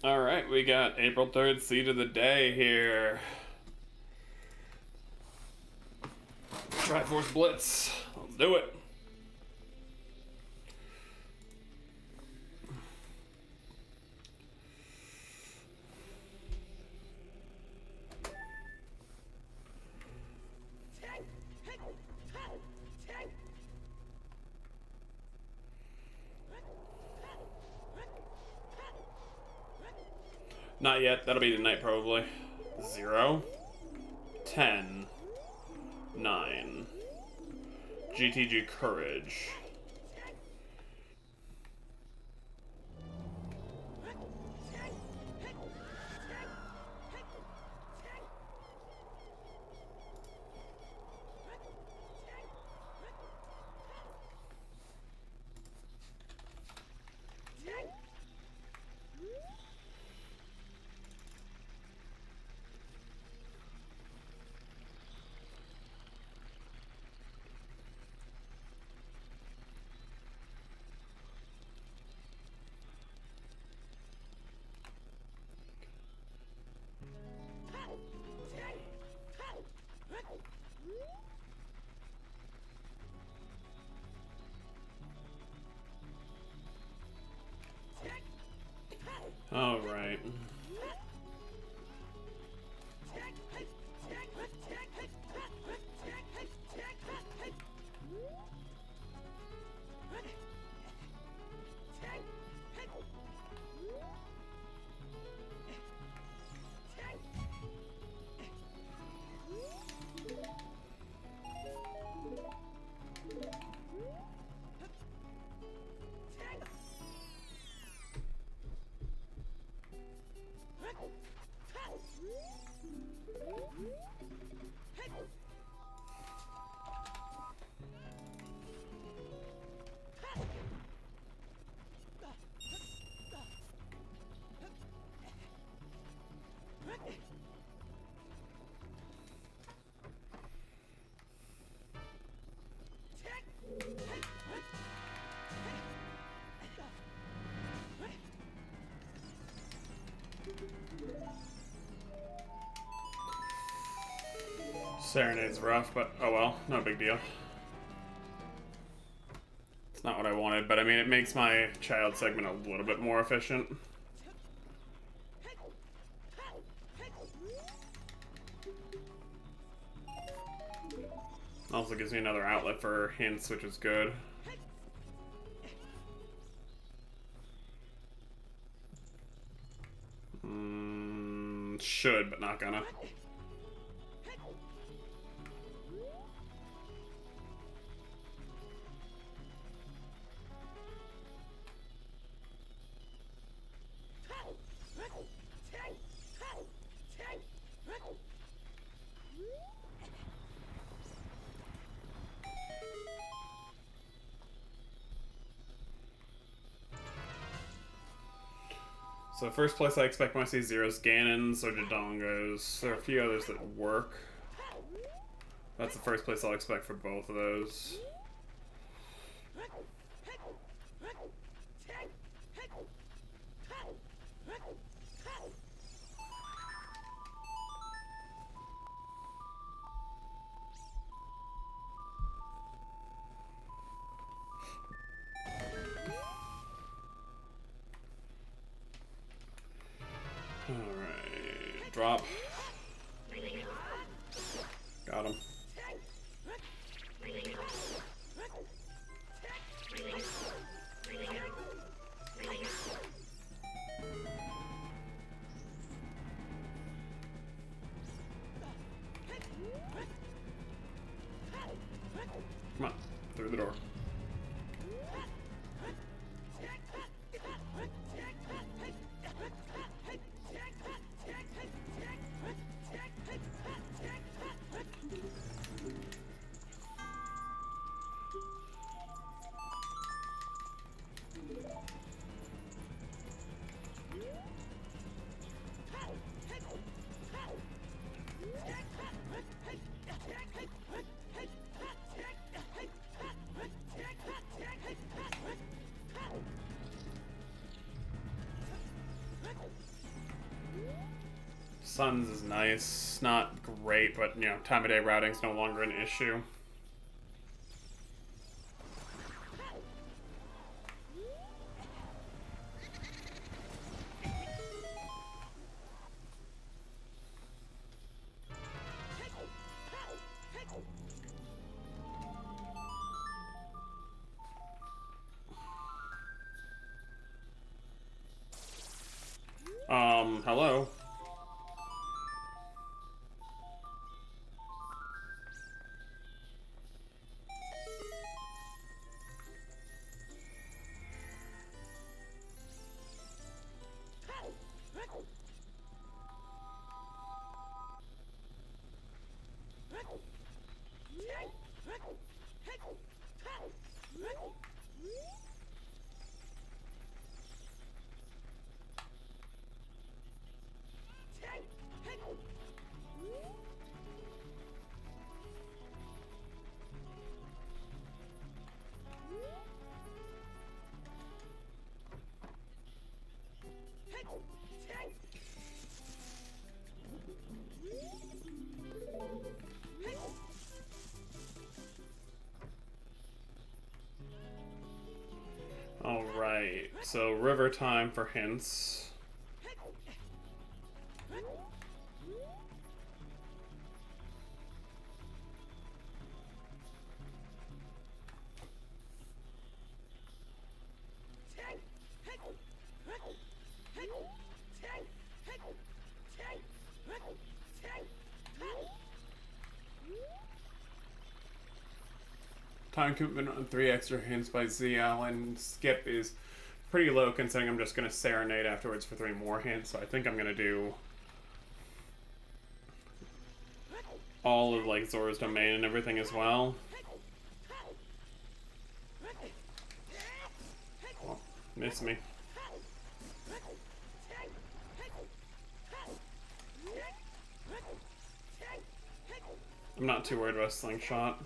Alright, we got April 3rd seed of the day here. Triforce Blitz. Let's do it. Not yet. That'll be tonight, probably. 0, 10, 9. GTG Courage. All right. Serenade's rough, but oh well, no big deal. It's not what I wanted, but I mean, it makes my child segment a little bit more efficient. Also gives me another outlet for hints, which is good. Should, but not gonna. So first place I expect when I see zeros, Ganons or Dodongos. There are a few others that work. That's the first place I'll expect for both of those. Alright, drop. Got him. Come on, through the door. Suns is nice. Not great, but, you know, time of day routing's no longer an issue. Hello? Alright, so river time for hints. Time commitment on 3 extra hints by ZL, and skip is pretty low considering I'm just going to serenade afterwards for 3 more hints, so I think I'm going to do all of like Zora's Domain and everything as well. Oh, miss me. I'm not too worried about Slingshot.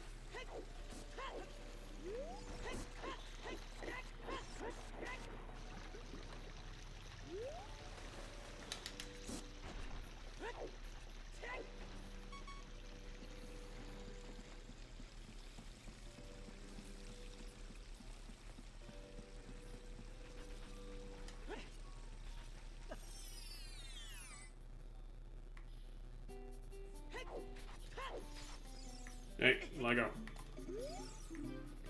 Hey, Lego.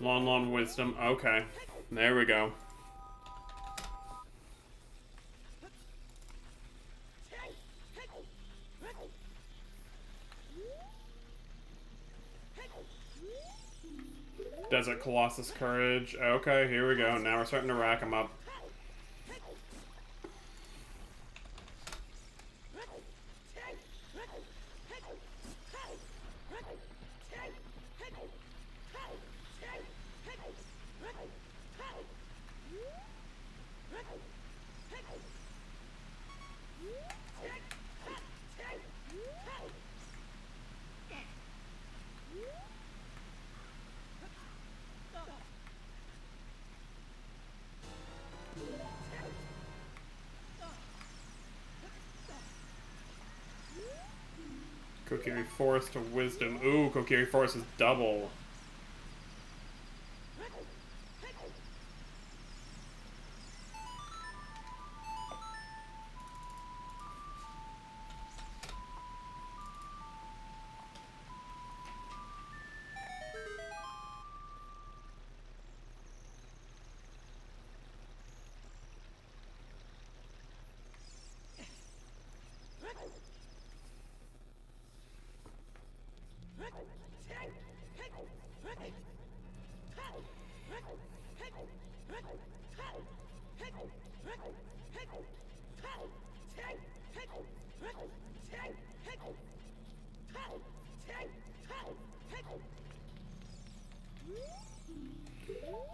Lon Wisdom. Okay. There we go. Desert Colossus Courage. Okay, here we go. Now we're starting to rack them up. Kokiri Force to Wisdom. Ooh, Kokiri Force is double.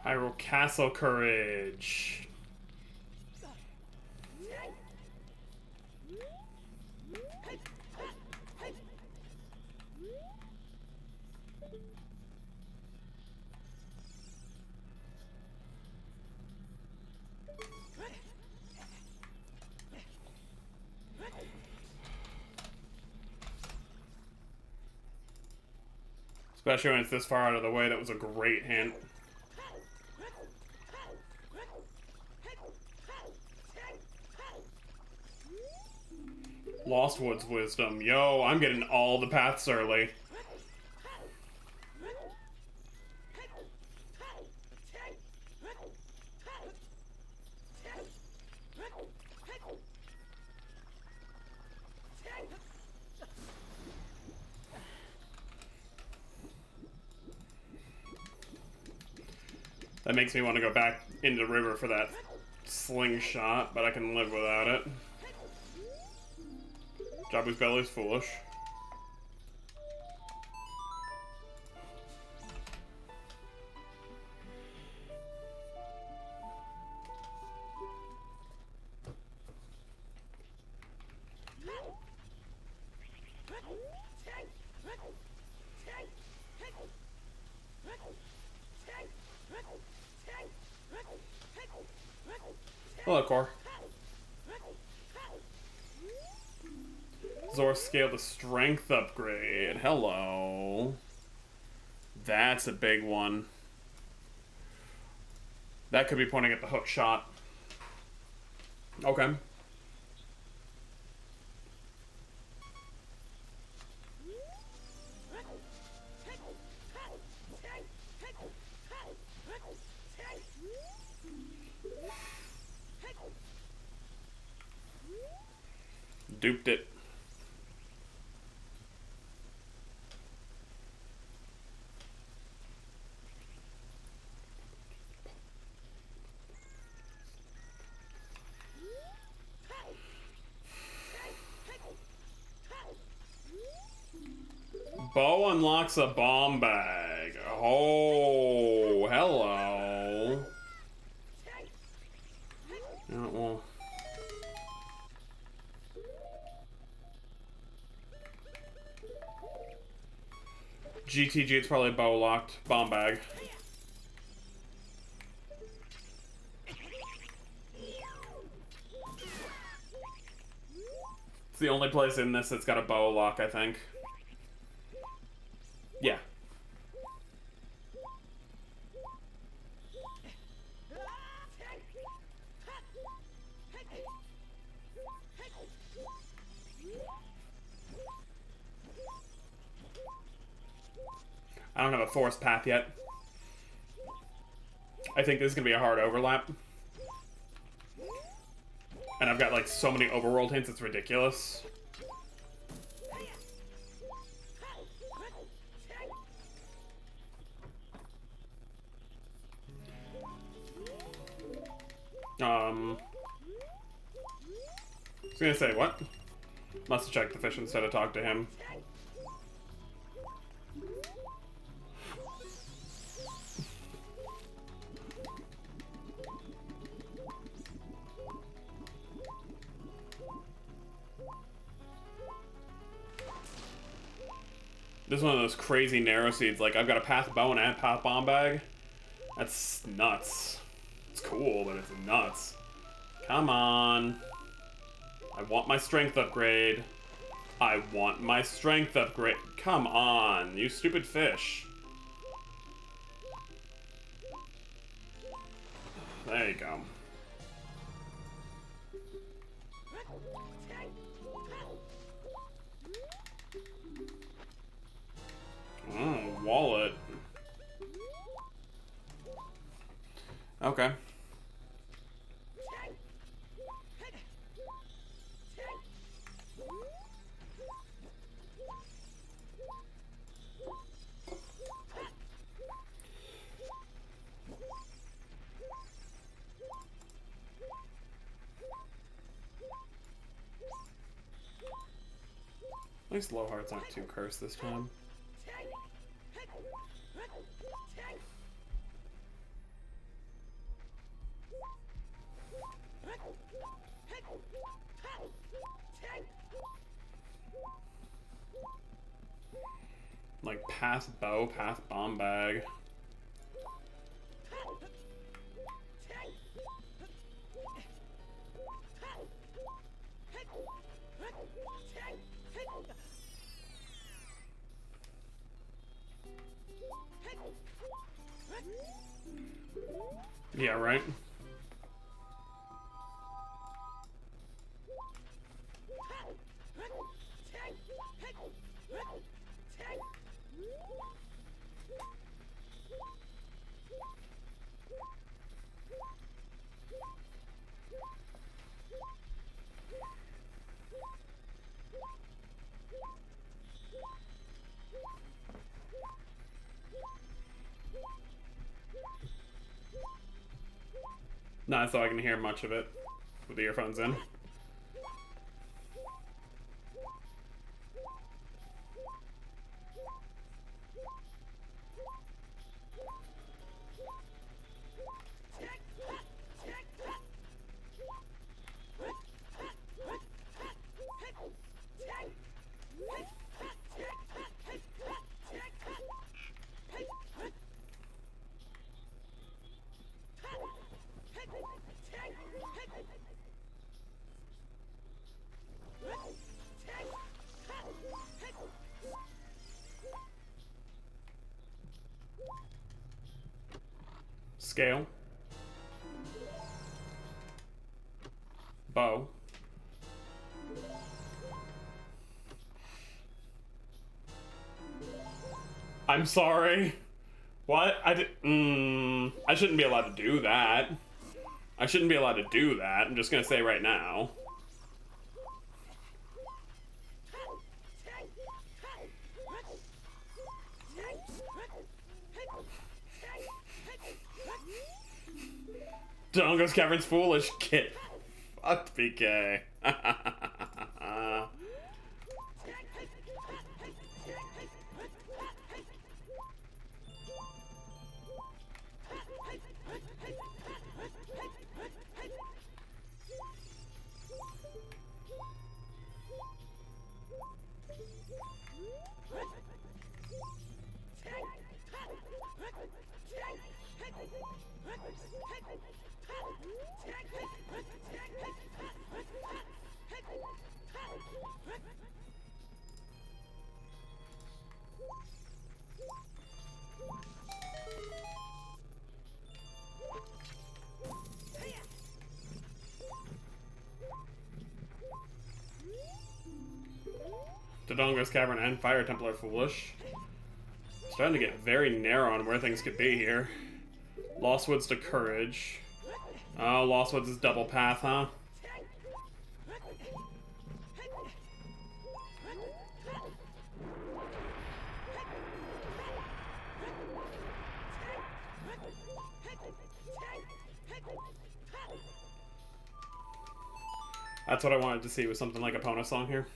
Hyrule Castle Courage. Especially when it's this far out of the way, that was a great hint. Lost Woods Wisdom. Yo, I'm getting all the paths early. That makes me want to go back into the river for that slingshot, but I can live without it. Jabu's belly's foolish. Hello, Core. Zor scaled the strength upgrade. Hello. That's a big one. That could be pointing at the hook shot. Okay. Duped it. Bo unlocks a bomb bag. Oh, hello. Yeah, well. GTG, it's probably a bow locked bomb bag. It's the only place in this that's got a bow lock, I think. Yeah. I don't have a forest path yet. I think this is gonna be a hard overlap. And I've got like so many overworld hints, it's ridiculous. I was gonna say, what? Must have checked the fish instead of talked to him. This is one of those crazy narrow seeds. Like, I've got a path bow and a path bomb bag. That's nuts. It's cool, but it's nuts. Come on. I want my strength upgrade. I want my strength upgrade. Come on, you stupid fish. There you go. Oh, wallet. Okay. At least low hearts aren't too cursed this time. Like path bow, path bomb bag. Yeah, right? Not so I can hear much of it with the earphones in. Scale. Bow. I'm sorry. What? I shouldn't be allowed to do that. I shouldn't be allowed to do that. I'm just gonna say right now. Dodongo's Cavern's foolish. Get fucked, PK. Dodongo's Cavern and Fire Temple are foolish. Starting to get very narrow on where things could be here. Lost Woods to Courage. Oh, Lost Woods is double path, huh? That's what I wanted to see with something like a Pona song here.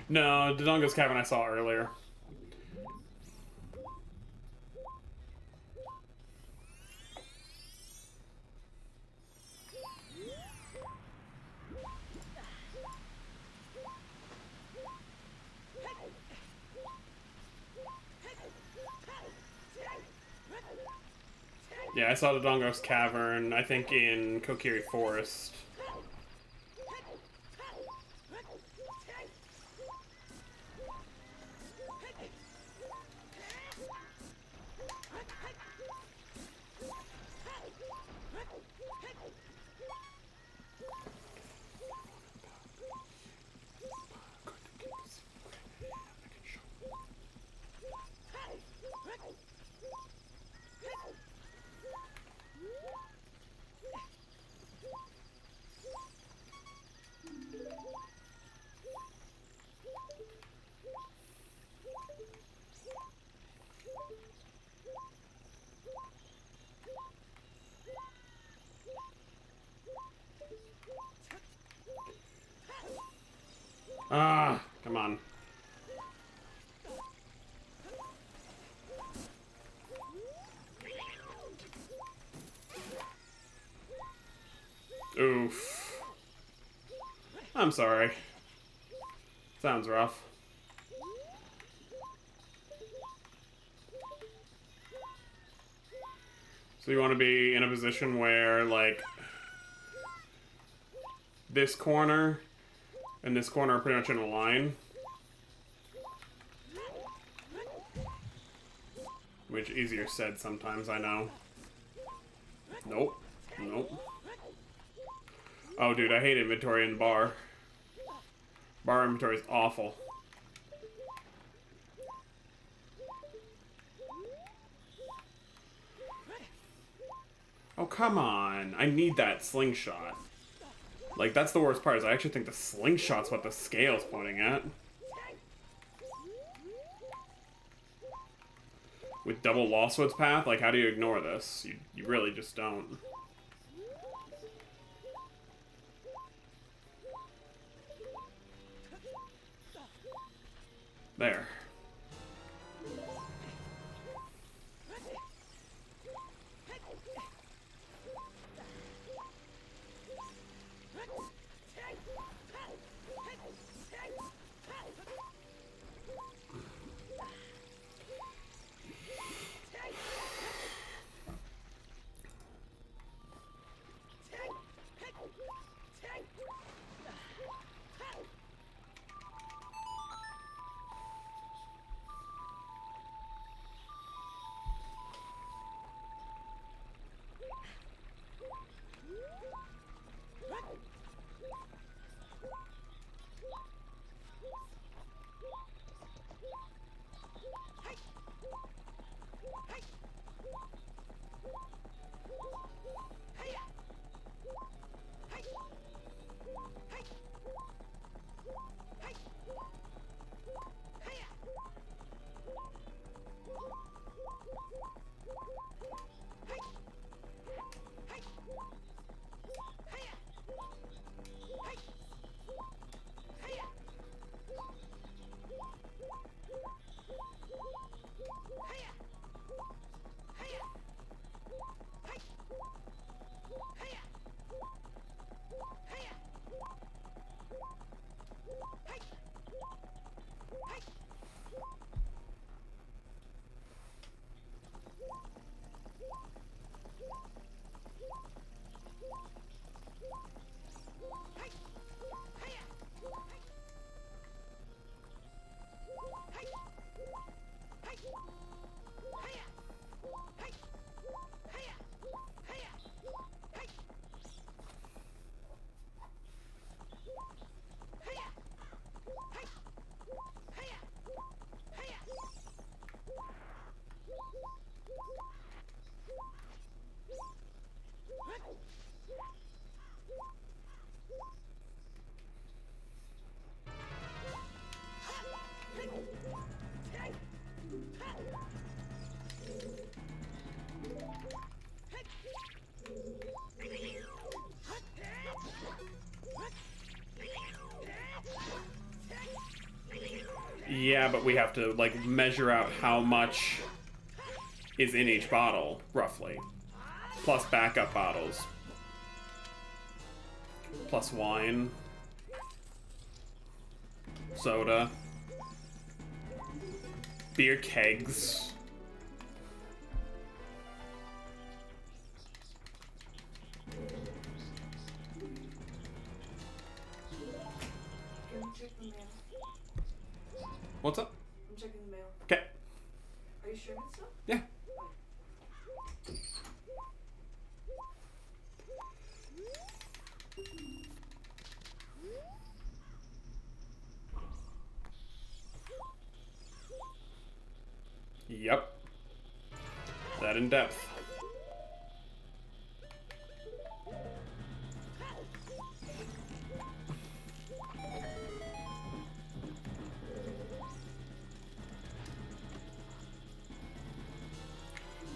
No, Dodongo's Cavern I saw earlier. Yeah, I saw Dodongo's Cavern, I think in Kokiri Forest. Ah, come on. Oof. I'm sorry. Sounds rough. So you want to be in a position where, like, this corner and this corner are pretty much in a line. Which, easier said sometimes, I know. Nope. Nope. Oh, dude, I hate inventory in the bar. Bar inventory is awful. Oh, come on. I need that slingshot. Like, that's the worst part, is I actually think the slingshot's what the scale's pointing at. With double Lostwood's Path, like, how do you ignore this? You really just don't. There. Yeah, but we have to, like, measure out how much is in each bottle, roughly. Plus backup bottles. Plus wine. Soda. Beer kegs. What's up? I'm checking the mail. Okay. Are you sure it's up? Yeah. Yep. That in depth.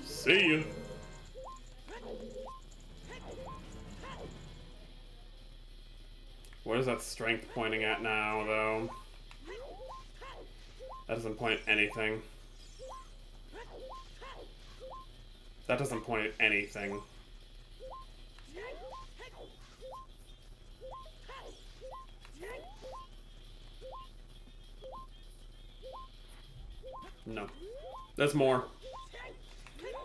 See you. What is that strength pointing at now, though? That doesn't point at anything. That doesn't point at anything. No. There's more.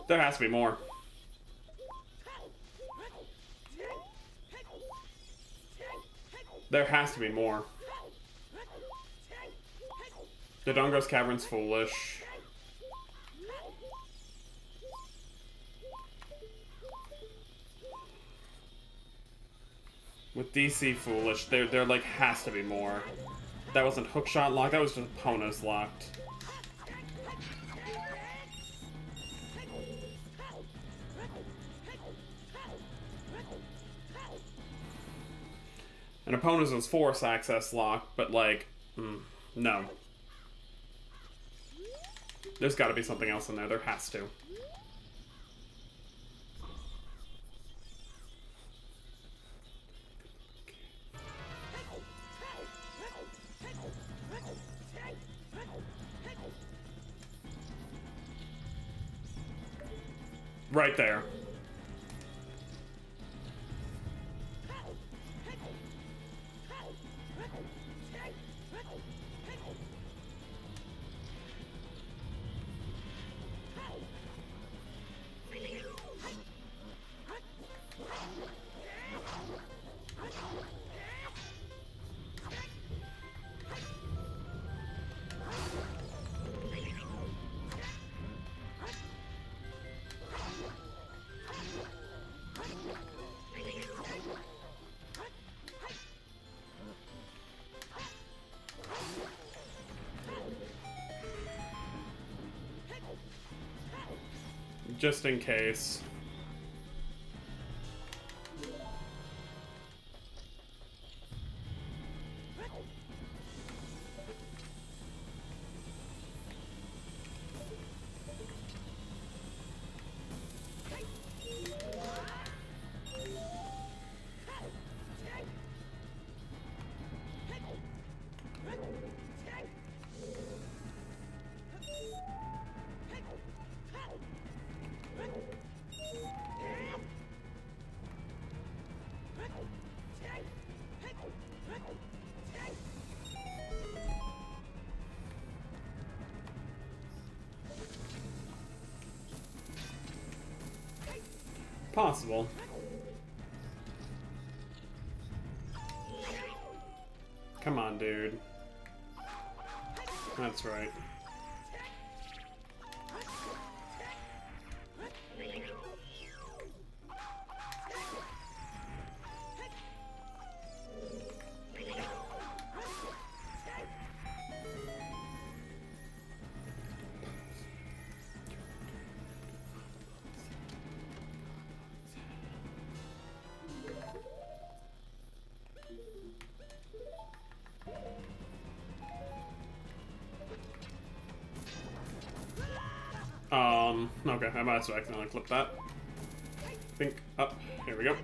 There has to be more. There has to be more. Dodongo's Cavern's foolish. With DC foolish, there like has to be more. That wasn't hookshot locked, that was just Pona's locked. And Epona's was force access locked, but like, no. There's gotta be something else in there, there has to. Right there. Just in case. Possible. Come on, dude. That's right. Okay, I might have accidentally clipped that. Think up. Here we go.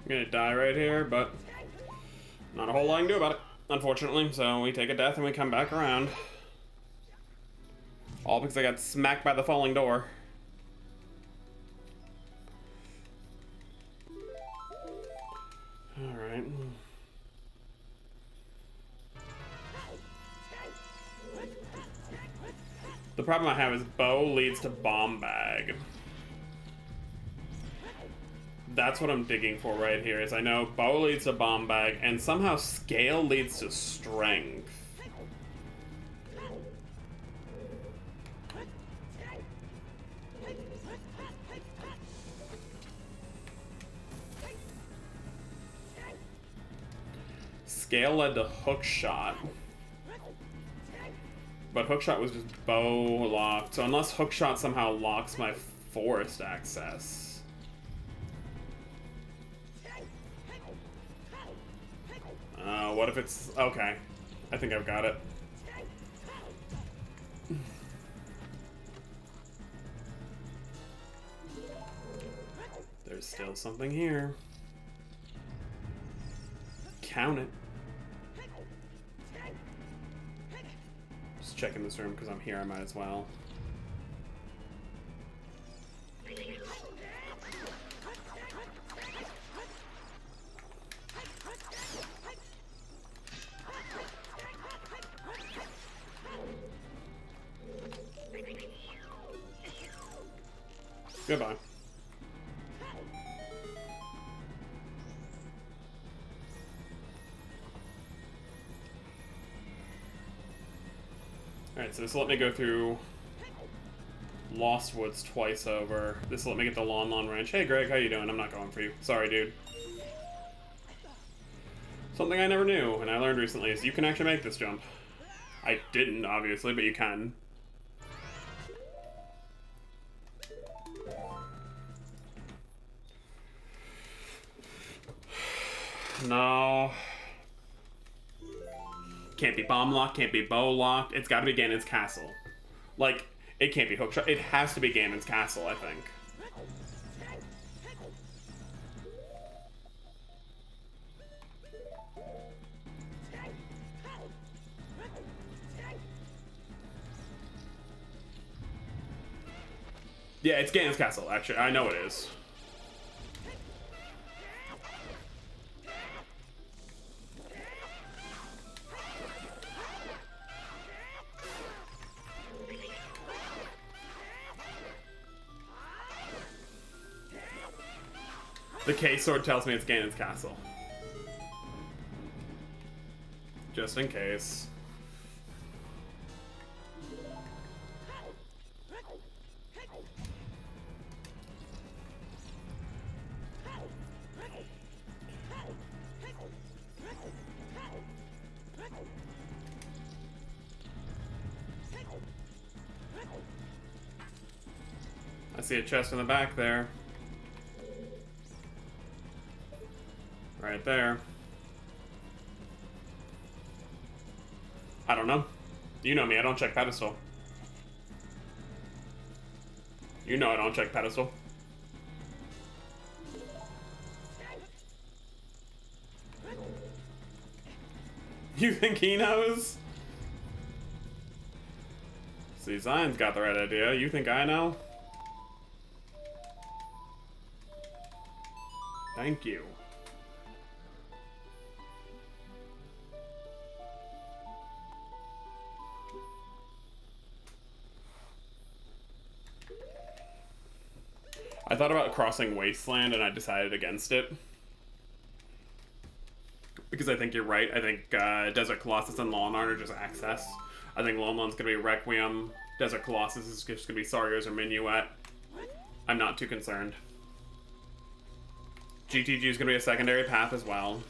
I'm gonna die right here, but not a whole lot I can do about it, unfortunately. So we take a death and we come back around. All because I got smacked by the falling door. Alright. The problem I have is bow leads to bomb bag. That's what I'm digging for right here, is I know bow leads to bomb bag, and somehow scale leads to strength. Scale led to hook shot. But hookshot was just bow locked, so unless hookshot somehow locks my forest access. What if it's... okay. I think I've got it. There's still something here. Count it. Just checking this room because I'm here, I might as well. Goodbye. Alright, so this will let me go through Lost Woods twice over. This will let me get the Lon Ranch. Hey Greg, how you doing? I'm not going for you. Sorry, dude. Something I never knew, and I learned recently, is you can actually make this jump. I didn't, obviously, but you can. No. Can't be bomb locked, can't be bow locked. It's gotta be Ganon's castle. Like, it can't be hookshot. It has to be Ganon's castle, I think. Yeah, it's Ganon's castle, actually. I know it is. The K-sword tells me it's Ganon's castle. Just in case. I see a chest in the back there. Right there. I don't know. You know me, I don't check pedestal. You know I don't check pedestal. You think he knows? See, Zion's got the right idea. You think I know? Thank you. I thought about crossing Wasteland and I decided against it. Because I think you're right. I think Desert Colossus and Lon are just access. I think Lon Lon's going to be Requiem. Desert Colossus is just going to be Sario's or Minuet. I'm not too concerned. GTG is going to be a secondary path as well.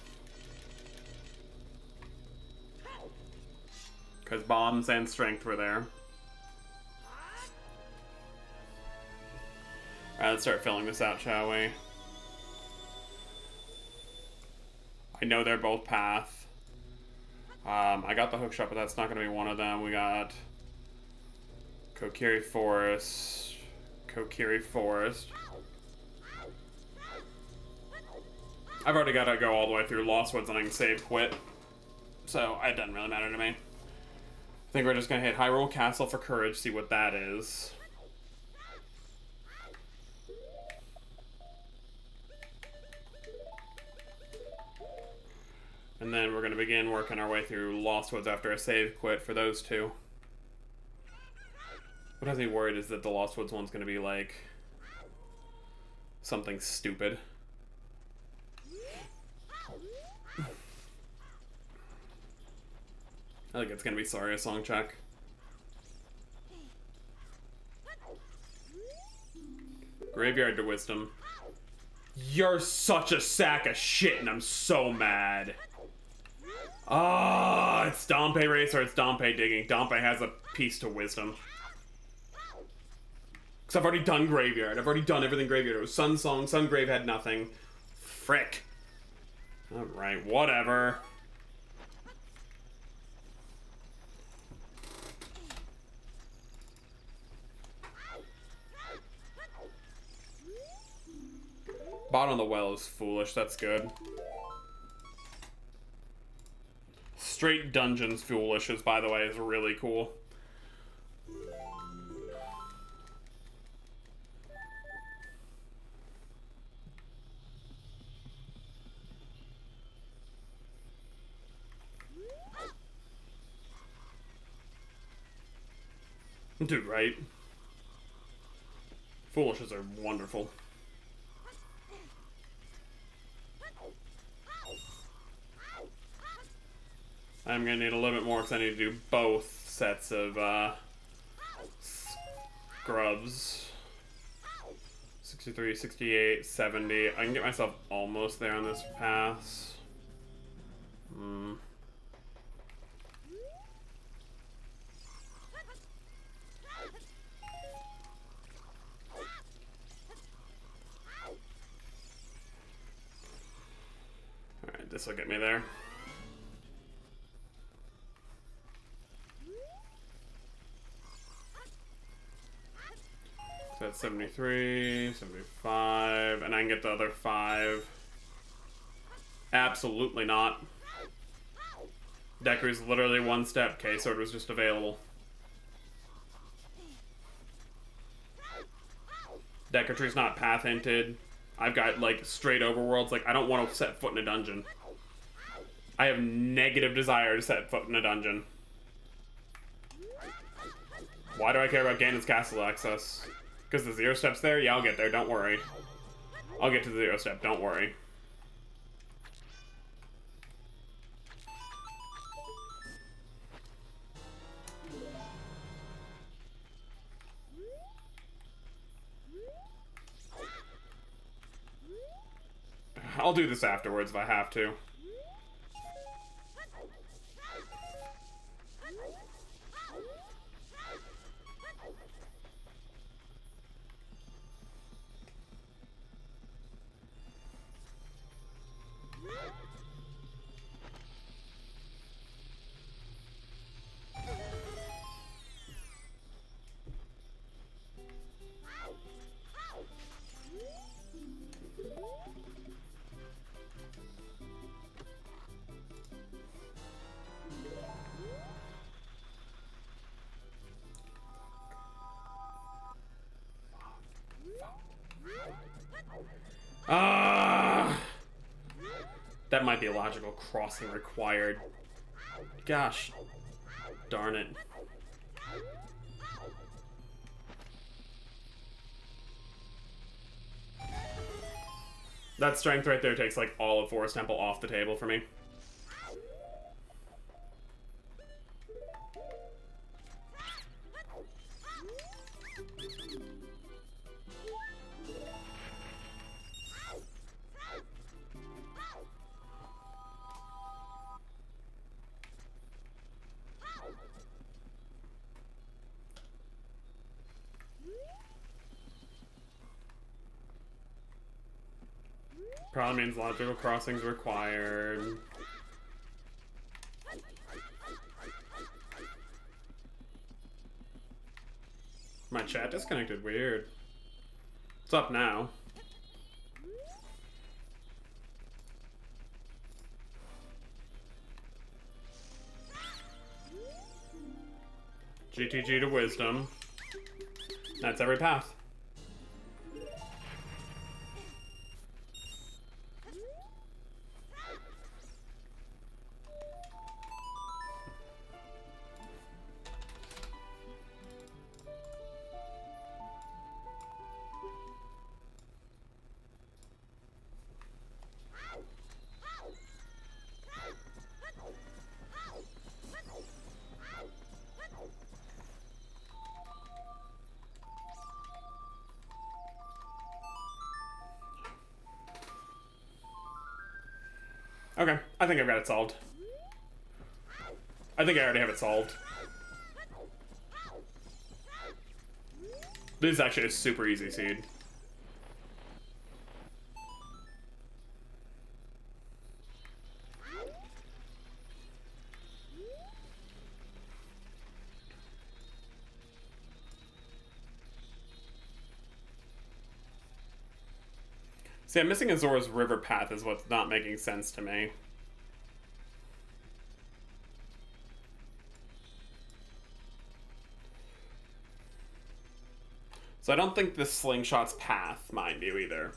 Because bombs and strength were there. Alright, let's start filling this out, shall we? I know they're both path. I got the hookshot, but that's not going to be one of them. We got Kokiri Forest. Kokiri Forest. I've already got to go all the way through Lost Woods and I can save quit. So it doesn't really matter to me. I think we're just going to hit Hyrule Castle for courage, see what that is. And then we're going to begin working our way through Lost Woods after a save quit for those two. What has me worried is that the Lost Woods one's going to be like something stupid. I think it's gonna be sorry a song check. Graveyard to wisdom. You're such a sack of shit, and I'm so mad. Ah, it's Dompe Race or it's Dompe Digging. Dompe has a piece to wisdom. Because I've already done Graveyard. I've already done everything Graveyard. It was Sun Song. Sun Grave had nothing. Frick. Alright, whatever. Bottom of the well is foolish. That's good. Straight dungeons foolish is, by the way, is really cool. Dude, right? Foolishes are wonderful. I'm gonna need a little bit more because I need to do both sets of scrubs. 63, 68, 70. I can get myself almost there on this pass. Alright, this will get me there. So that's 73, 75, and I can get the other 5. Absolutely not. Decker's literally one step. K-Sword was just available. Decker Tree's not path hinted. I've got like straight overworlds. Like, I don't want to set foot in a dungeon. I have negative desire to set foot in a dungeon. Why do I care about Ganon's castle access? Because the 0 step's there? Yeah, I'll get there, don't worry. I'll get to the 0 step, don't worry. I'll do this afterwards if I have to. That might be a logical crossing required. Gosh. Darn it. That strength right there takes like all of Forest Temple off the table for me. Probably means logical crossings required. My chat disconnected, weird. What's up now? GTG to wisdom. That's every path. Okay, I think I've got it solved. I think I already have it solved. This is actually a super easy seed. See, I'm missing Azora's River Path is what's not making sense to me. So I don't think the Slingshot's path, mind you, either.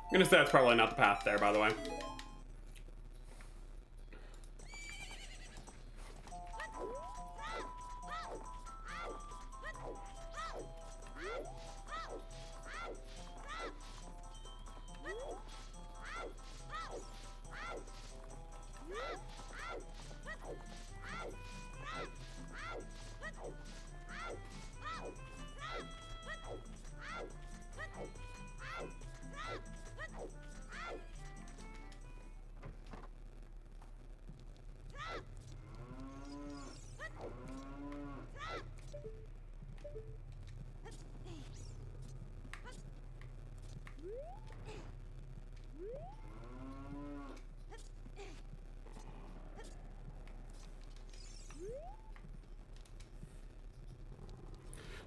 I'm gonna say that's probably not the path there, by the way.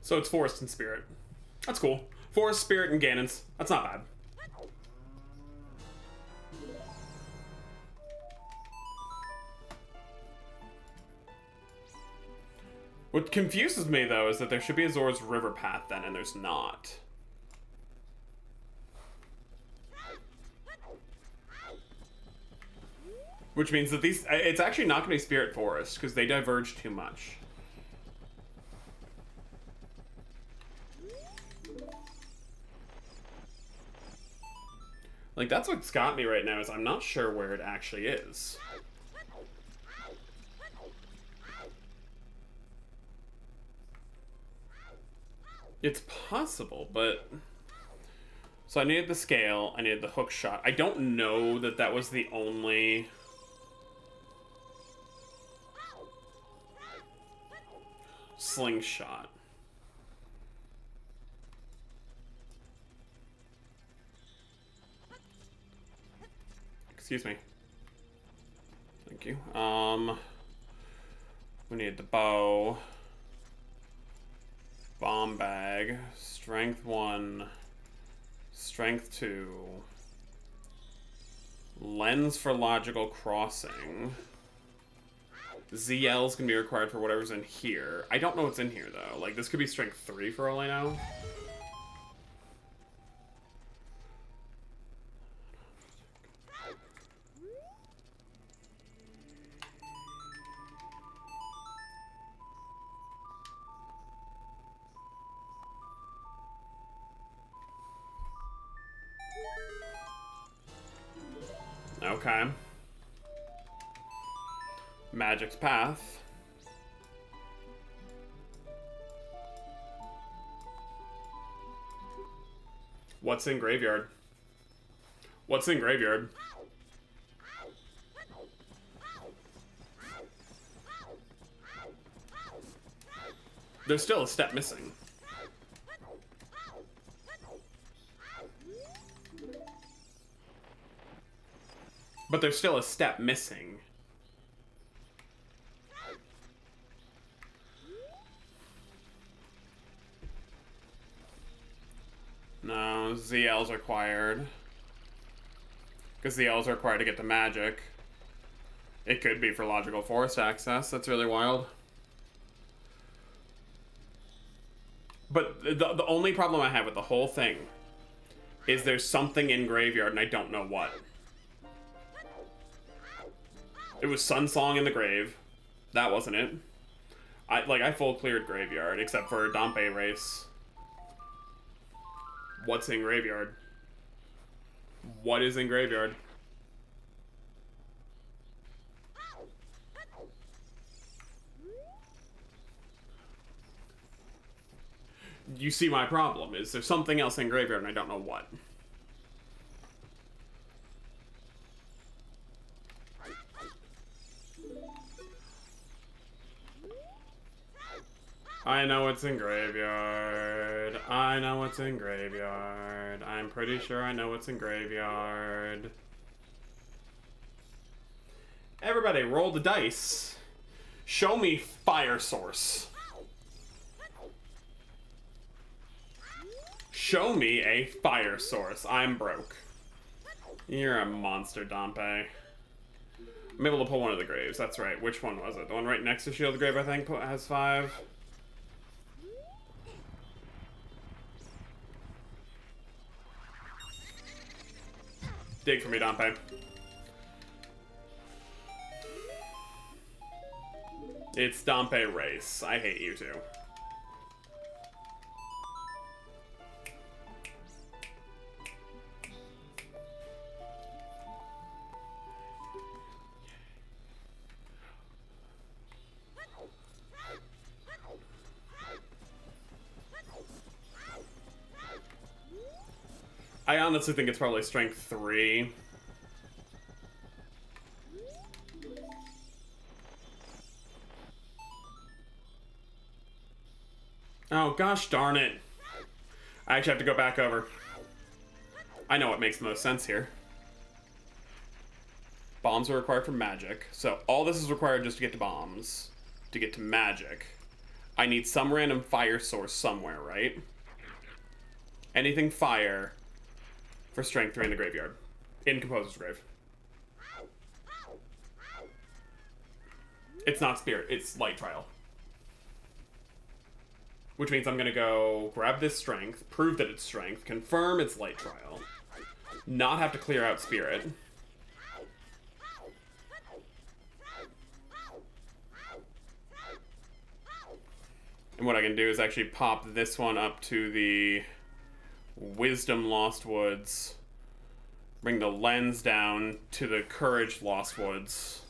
So it's Forest and Spirit. That's cool. Forest, Spirit, and Ganon's. That's not bad. What confuses me, though, is that there should be a Zora's River Path then, and there's not. Which means that these... It's actually not going to be Spirit Forest, because they diverge too much. Like, that's what's got me right now, is I'm not sure where it actually is. It's possible, but... So I needed the scale, I needed the hook shot. I don't know that that was the only... slingshot. Excuse me. Thank you. We need the bow. Bomb bag. Strength 1. Strength 2. Lens for logical crossing. ZL's gonna be required for whatever's in here. I don't know what's in here though. Like, this could be strength 3 for all I know. Okay. Magic's Path. What's in Graveyard? What's in Graveyard? There's still a step missing. But there's still a step missing. No, ZL's required. Because ZL's required to get the magic. It could be for logical forest access. That's really wild. But the only problem I have with the whole thing is there's something in Graveyard and I don't know what. It was Sunsong in the grave. That wasn't it. I full cleared Graveyard, except for Dompe Race. What's in graveyard? What is in graveyard? You see my problem. Is there something else in graveyard and I don't know what? I know what's in graveyard. I know what's in graveyard. I'm pretty sure I know what's in graveyard. Everybody, roll the dice. Show me fire source. Show me a fire source. I'm broke. You're a monster, Dompe. I'm able to pull one of the graves. That's right. Which one was it? The one right next to Shield Grave, I think, has 5. Dig for me, Dompe. It's Dompe Race. I hate you too. I honestly think it's probably strength 3. Oh, gosh darn it. I actually have to go back over. I know what makes the most sense here. Bombs are required for magic. So all this is required just to get to bombs. To get to magic. I need some random fire source somewhere, right? Anything fire for strength 3 in the graveyard. In Composer's Grave. It's not Spirit, it's Light Trial. Which means I'm gonna go grab this strength, prove that it's strength, confirm it's Light Trial, not have to clear out Spirit. And what I can do is actually pop this one up to the Wisdom Lost Woods, bring the Lens down to the Courage Lost Woods.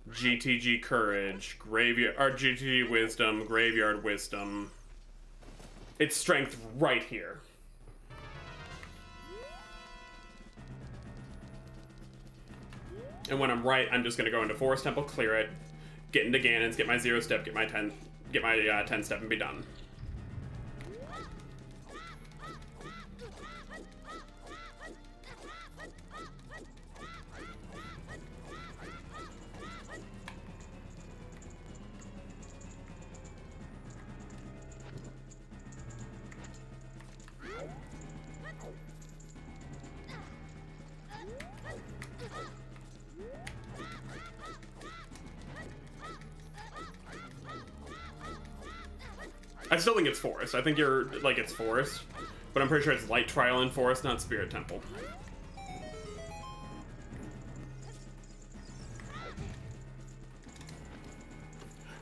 GTG Courage, Graveyard, or GTG Wisdom, Graveyard Wisdom. It's strength right here. And when I'm right, I'm just gonna go into Forest Temple, clear it, get into Ganon's, get my 0 step, get my 10 step, and be done. I still think it's Forest. I think you're, like, it's Forest. But I'm pretty sure it's Light Trial in Forest, not Spirit Temple.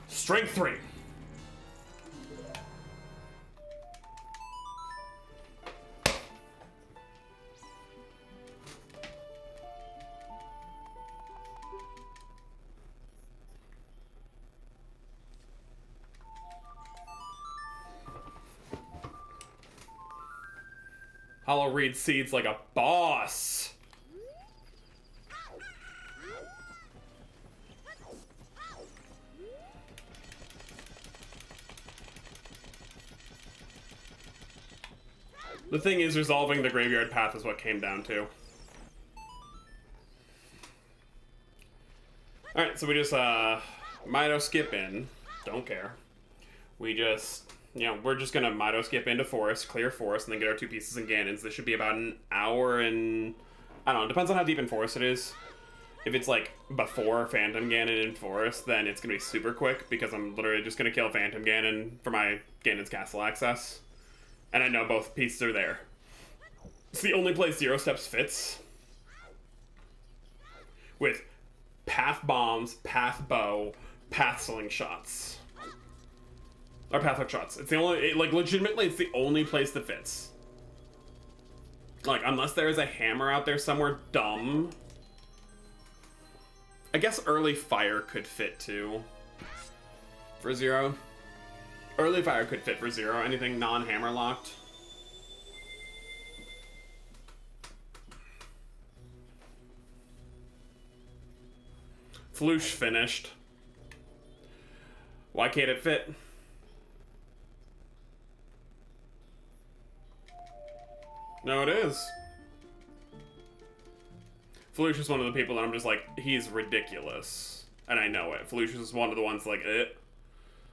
Strength 3. Hollow Reed Seeds like a boss. The thing is, resolving the graveyard path is what came down to. Alright, so we just, Mito skip in. Don't care. We just, you know, we're just gonna Mito skip into Forest, clear Forest, and then get our 2 pieces in Ganon's. This should be about an hour and... I don't know, depends on how deep in Forest it is. If it's, like, before Phantom Ganon in Forest, then it's gonna be super quick, because I'm literally just gonna kill Phantom Ganon for my Ganon's Castle access. And I know both pieces are there. It's the only place 0 steps fits. With Path Bombs, Path Bow, Path Slingshots. Or path hook shots. It's the only, like, legitimately, it's the only place that fits. Like, unless there is a hammer out there somewhere dumb. I guess early fire could fit, too. For Zero. Early fire could fit for Zero. Anything non-hammer locked. Floosh finished. Why can't it fit? No, it is. Floosh is one of the people that I'm just like, he's ridiculous. And I know it. Floosh is one of the ones like, I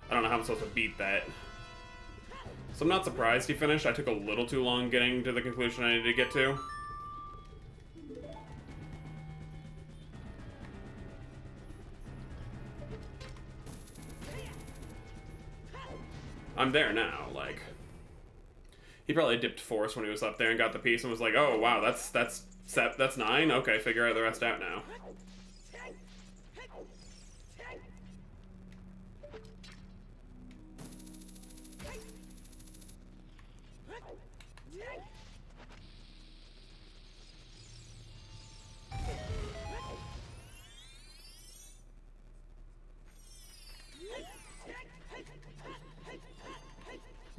don't know how I'm supposed to beat that. So I'm not surprised he finished. I took a little too long getting to the conclusion I needed to get to. I'm there now, like. He probably dipped force when he was up there and got the piece and was like, oh wow, that's 9? Okay, figure the rest out now.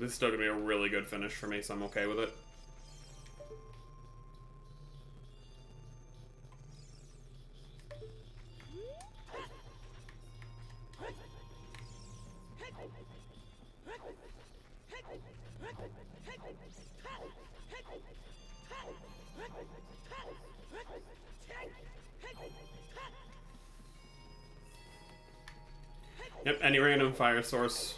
This is still gonna be a really good finish for me, so I'm okay with it. Yep, any random fire source.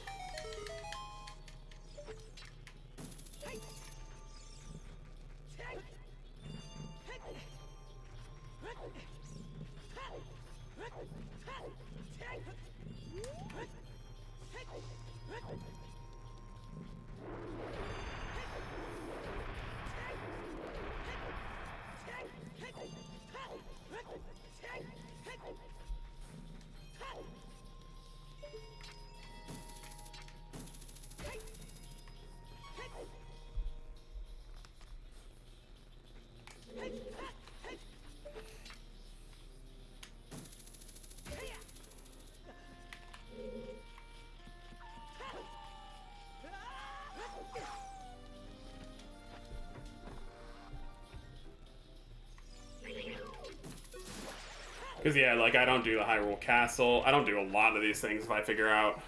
Because, yeah, like, I don't do the Hyrule Castle. I don't do a lot of these things if I figure out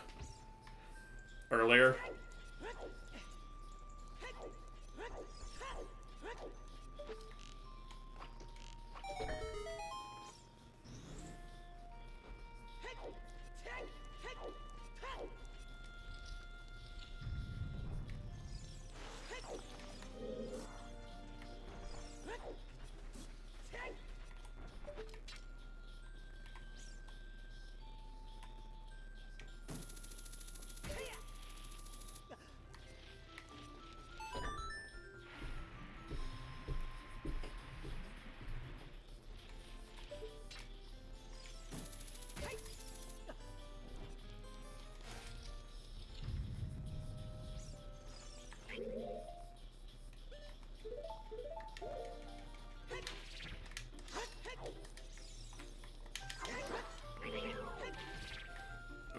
earlier.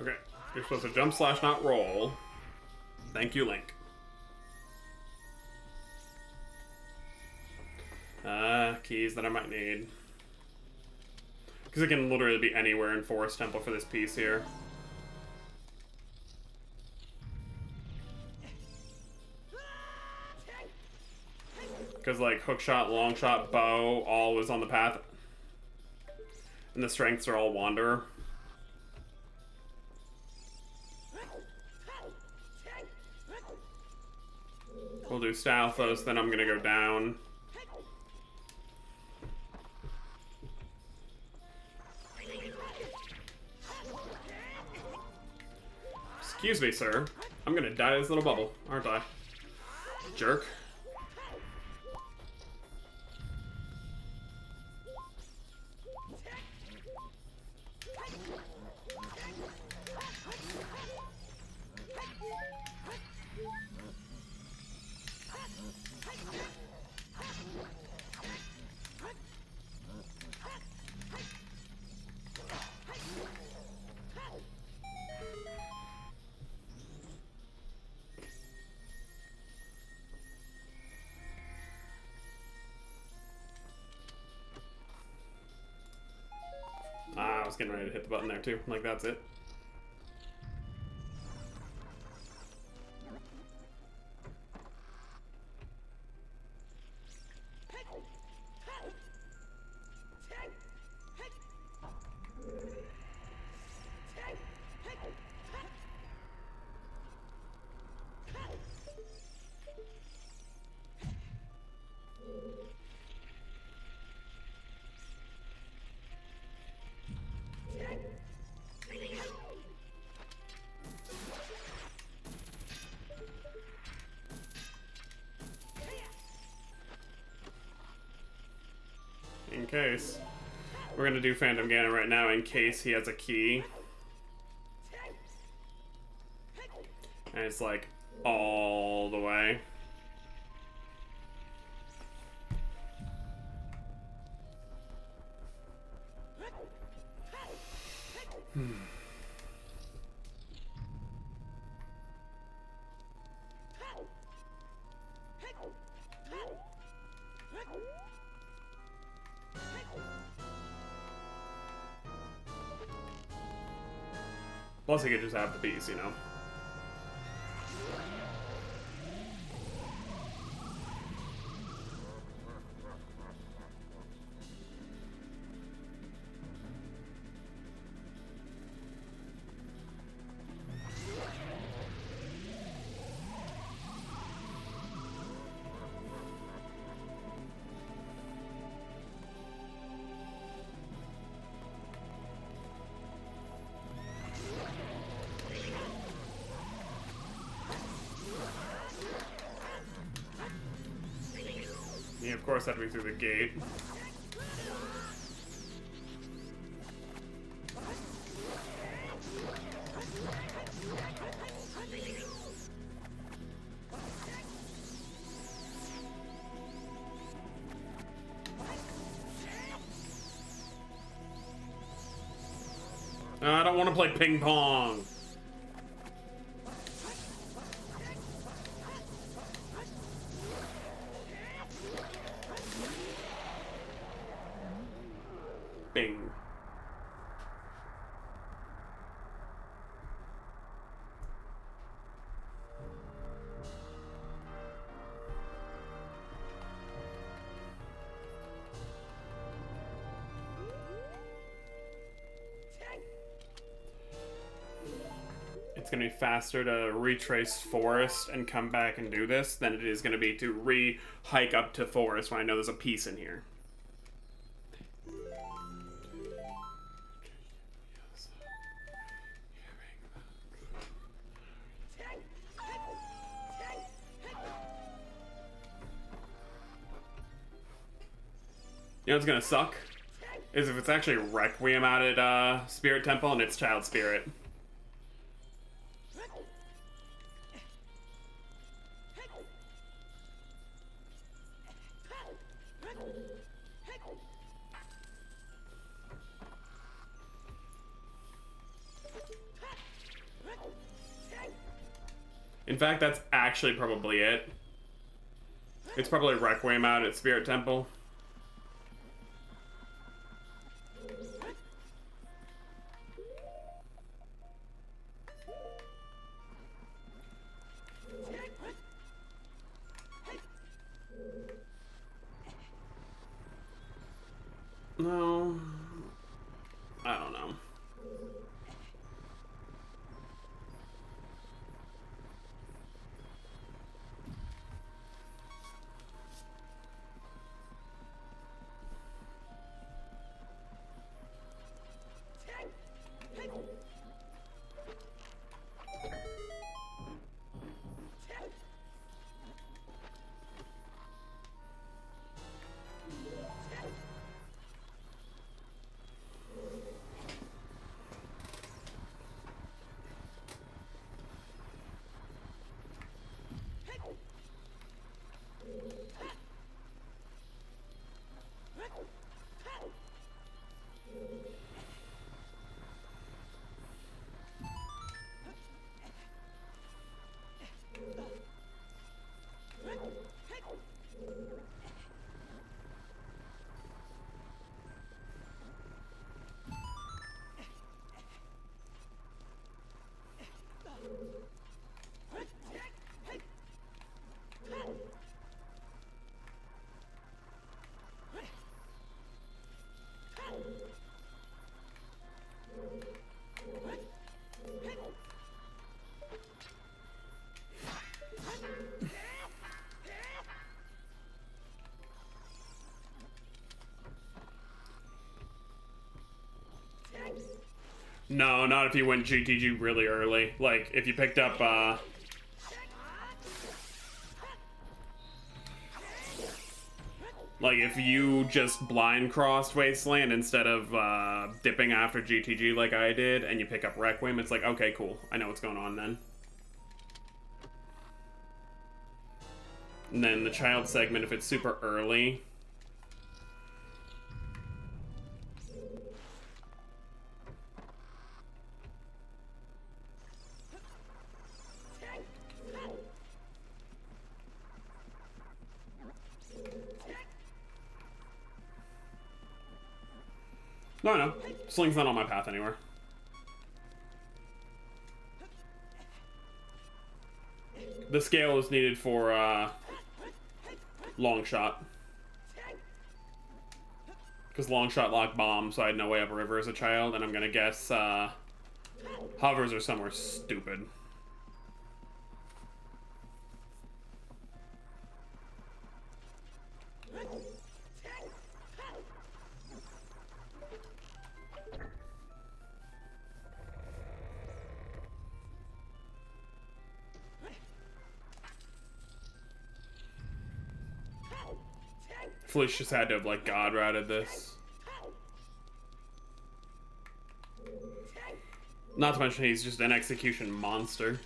Okay, you're supposed to jump slash not roll. Thank you, Link. Keys that I might need. Because it can literally be anywhere in Forest Temple for this piece here. Because, like, hookshot, longshot, bow, all was on the path. And the strengths are all Wanderer. We'll do Stalfos, then I'm gonna go down. Excuse me, sir. I'm gonna die in this little bubble, aren't I? Jerk. I was getting ready to hit the button there too. Like, that's it. In case. We're gonna do Phantom Ganon right now in case he has a key. And it's like all the way. Plus, he could just have the piece, you know? He, of course, had to be through the gate. I don't want to play ping pong. Bing. It's going to be faster to retrace forest and come back and do this than it is going to be to re-hike up to forest when I know there's a piece in here. You know what's gonna suck? Is if it's actually Requiem out at Spirit Temple and it's Child Spirit. In fact, that's actually probably it. It's probably Requiem out at Spirit Temple. No, I don't know. No, not if you went GTG really early. Like, if you picked up, like, if you just blind crossed Wasteland instead of, dipping after GTG like I did, and you pick up Requiem, it's like, okay, cool. I know what's going on then. And then the child segment, if it's super early... No. Sling's not on my path anywhere. The scale is needed for, long shot. Because long shot locked bomb, so I had no way up a river as a child, and I'm gonna guess, hovers are somewhere stupid. Felice just had to have, like, God routed this. Not to mention he's just an execution monster.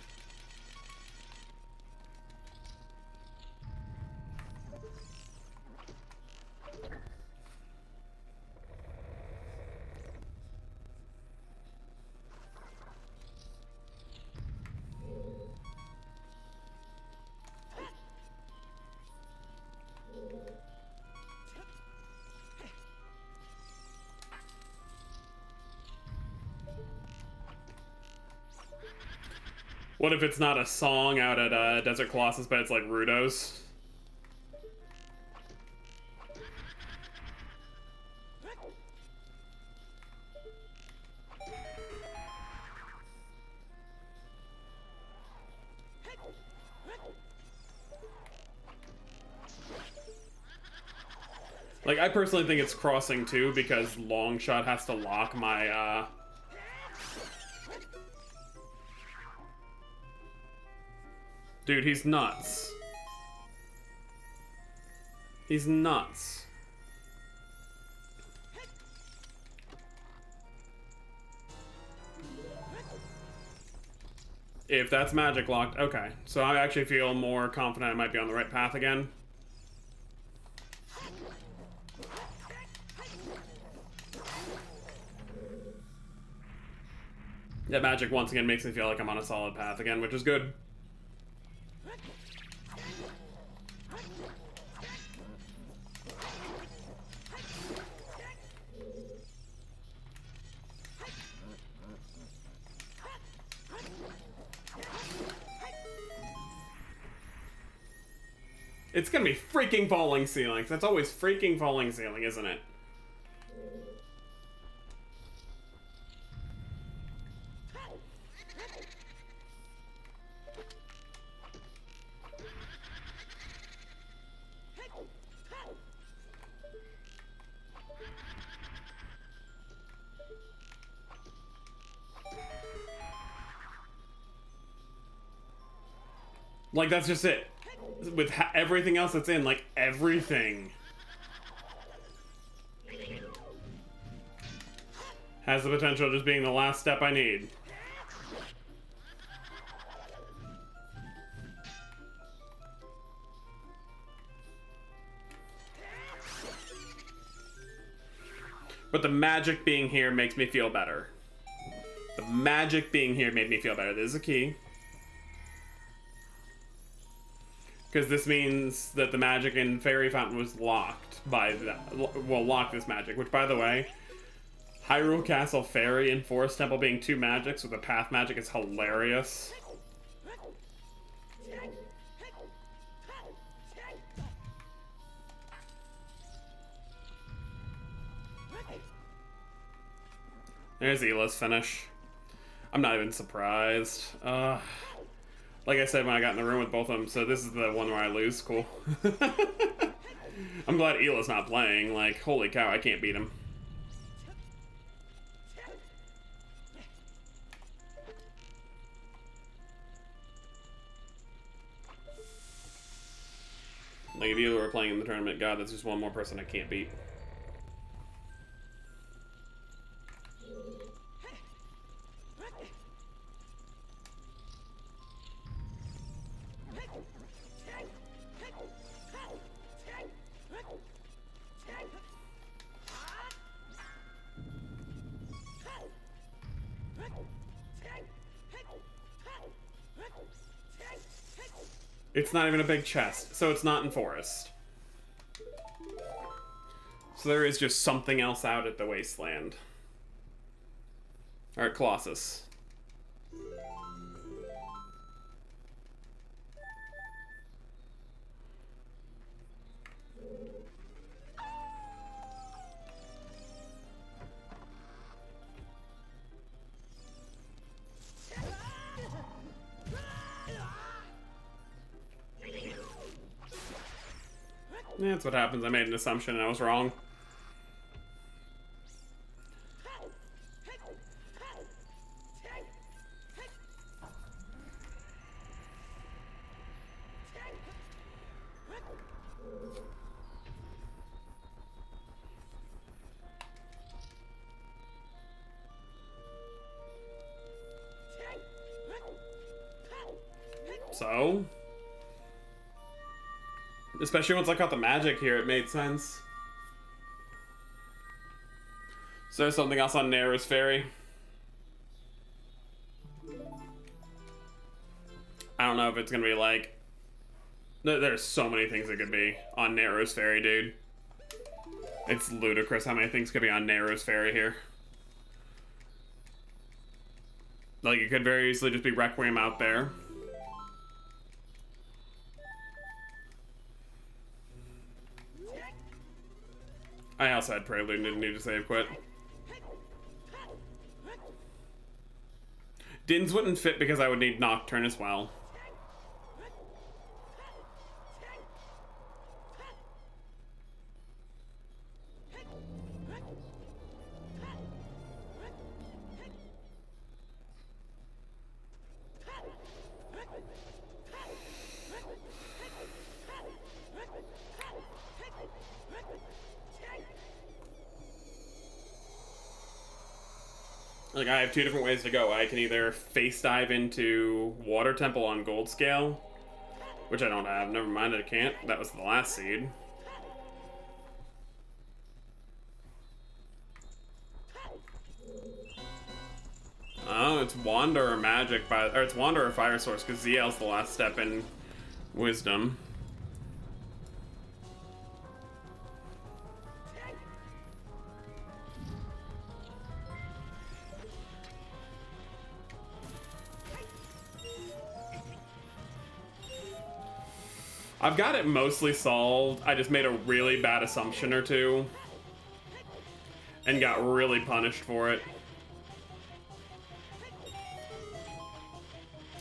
What if it's not a song out at Desert Colossus, but it's like Rudo's? Like, I personally think it's crossing too, because Longshot has to lock my, Dude, he's nuts. He's nuts. If that's magic locked, okay. So I actually feel more confident I might be on the right path again. That magic once again makes me feel like I'm on a solid path again, which is good. It's gonna be freaking falling ceiling. That's always freaking falling ceiling, isn't it? Like, that's just it. With everything else that's in, like, everything has the potential of just being the last step I need. But the magic being here makes me feel better. The magic being here made me feel better. This is a key. Because this means that the magic in Fairy Fountain was locked by that. Well, lock this magic, which, by the way, Hyrule Castle Fairy and Forest Temple being two magics with a path magic is hilarious. There's Ela's finish. I'm not even surprised. Like I said when I got in the room with both of them, so this is the one where I lose. Cool. I'm glad Ela's not playing. Like, holy cow, I can't beat him. of you who are playing in the tournament. God, that's just one more person I can't beat. It's not even a big chest, so it's not in forest. So there is just something else out at the wasteland. Alright, Colossus. Yeah, that's what happens. I made an assumption and I was wrong. So? Especially once I caught the magic here, it made sense. So there's something else on Nero's Ferry. I don't know if it's gonna be like... There's so many things it could be on Nero's Ferry, dude. It's ludicrous how many things could be on Nero's Ferry here. Like, it could very easily just be Requiem out there. I also had Prelude and didn't need to save quit. Dins wouldn't fit because I would need Nocturne as well. Like, I have two different ways to go. I can either face dive into Water Temple on Gold Scale, which I don't have. Never mind, I can't. That was the last seed. Oh, it's Wander or Magic, or it's Wander or Fire Source, because ZL's the last step in Wisdom. I've got it mostly solved. I just made a really bad assumption or two and got really punished for it.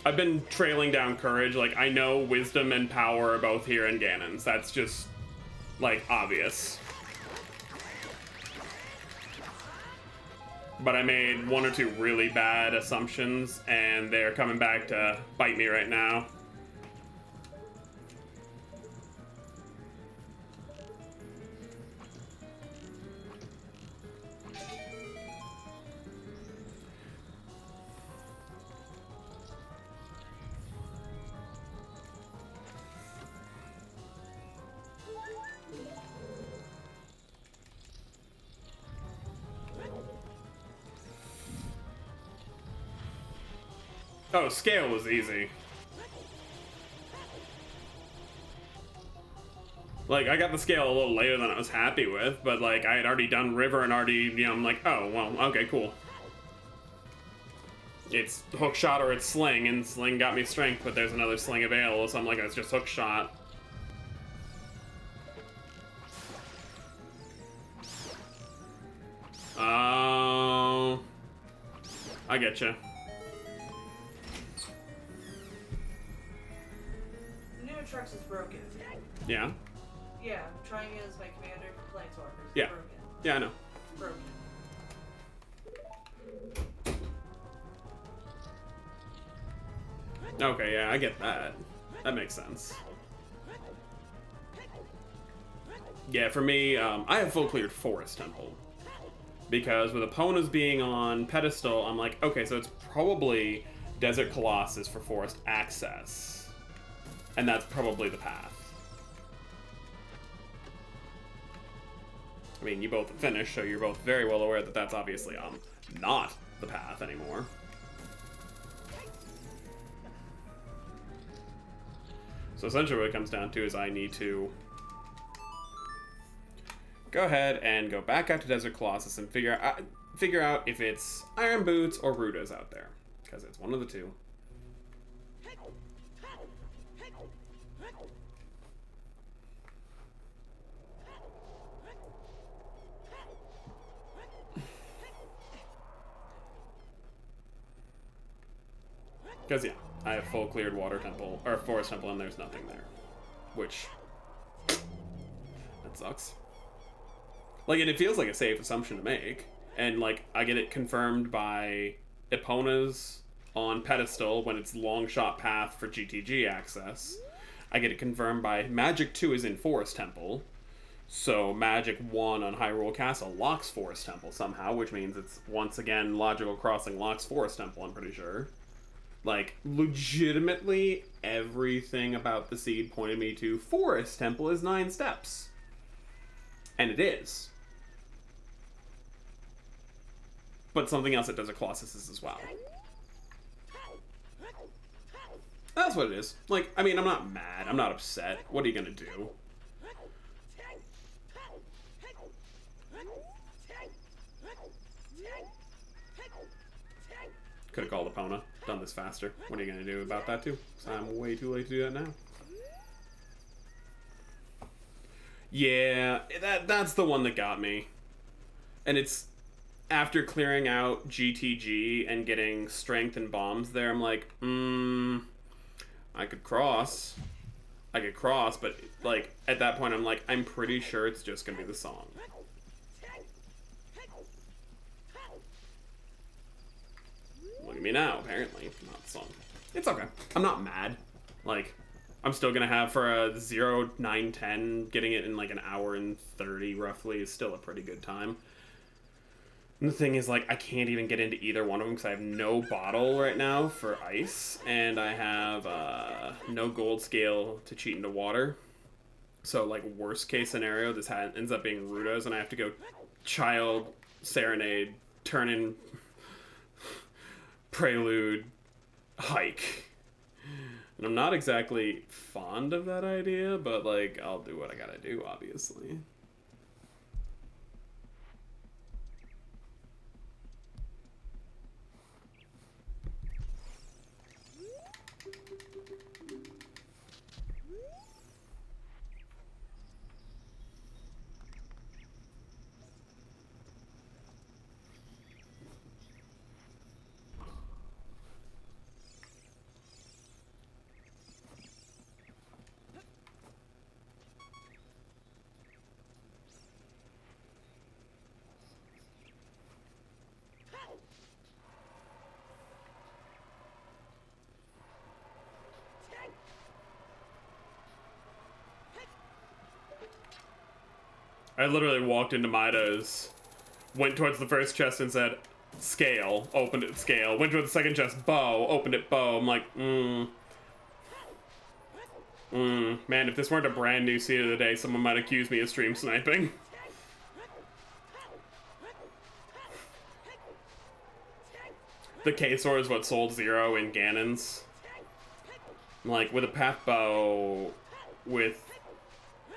I've been trailing down Courage. Like, I know Wisdom and Power are both here in Ganon's. That's just, like, obvious. But I made one or two really bad assumptions, and they're coming back to bite me right now. Oh, Scale was easy. Like, I got the Scale a little later than I was happy with, but, like, I had already done River and already, you know, I'm like, oh, well, okay, cool. It's Hook Shot or it's Sling, and Sling got me Strength, but there's another Sling available, so I'm like, it's just Hook Shot. Oh... I getcha. Trucks is broken. Yeah? Yeah, I'm trying it as my commander for Planeswalkers. Yeah. Broken. Yeah, I know. Broken. Okay, yeah, I get that. That makes sense. Yeah, for me, I have full cleared Forest Temple. Because with Epona's being on pedestal, I'm like, okay, so it's probably Desert Colossus for forest access. And that's probably the path. I mean, you both finished, so you're both very well aware that that's obviously not the path anymore. So essentially what it comes down to is I need to go ahead and go back out to Desert Colossus and figure out if it's Iron Boots or Rudas out there. Because it's one of the two. Because, yeah, I have full cleared Water Temple, or Forest Temple, and there's nothing there. Which, that sucks. Like, and it feels like a safe assumption to make. And, like, I get it confirmed by Epona's on pedestal when it's long shot path for GTG access. I get it confirmed by Magic 2 is in Forest Temple. So Magic 1 on Hyrule Castle locks Forest Temple somehow, which means it's, once again, Logical Crossing locks Forest Temple, I'm pretty sure. Like, legitimately, everything about the seed pointed me to Forest Temple is 9 steps. And it is. But something else that does a Colossus is as well. That's what it is. Like, I mean, I'm not mad. I'm not upset. What are you gonna do? Could have called Epona. Done this faster. What are you gonna do about that too? So I'm way too late to do that now. Yeah, that's the one that got me. And it's after clearing out GTG and getting strength and bombs there, I'm like, I could cross, but like at that point I'm like, I'm pretty sure it's just gonna be the song. Look at me now, apparently. Not the song. It's okay. I'm not mad. Like, I'm still gonna have for a 0, 9, 10, getting it in like an hour and 30 roughly is still a pretty good time. And the thing is, like, I can't even get into either one of them because I have no bottle right now for ice, and I have no gold scale to cheat into water. So, like, worst case scenario, this ends up being Ruda's, and I have to go Child, Serenade, turn in Prelude, hike. And I'm not exactly fond of that idea, but, like, I'll do what I gotta do, obviously. I literally walked into Mida's, went towards the first chest and said, scale, opened it, scale. Went towards the second chest, bow, opened it, bow. I'm like, man, if this weren't a brand new seed of the day, someone might accuse me of stream sniping. The K-Sword is what sold 0 in Ganon's. Like, with a path bow, with,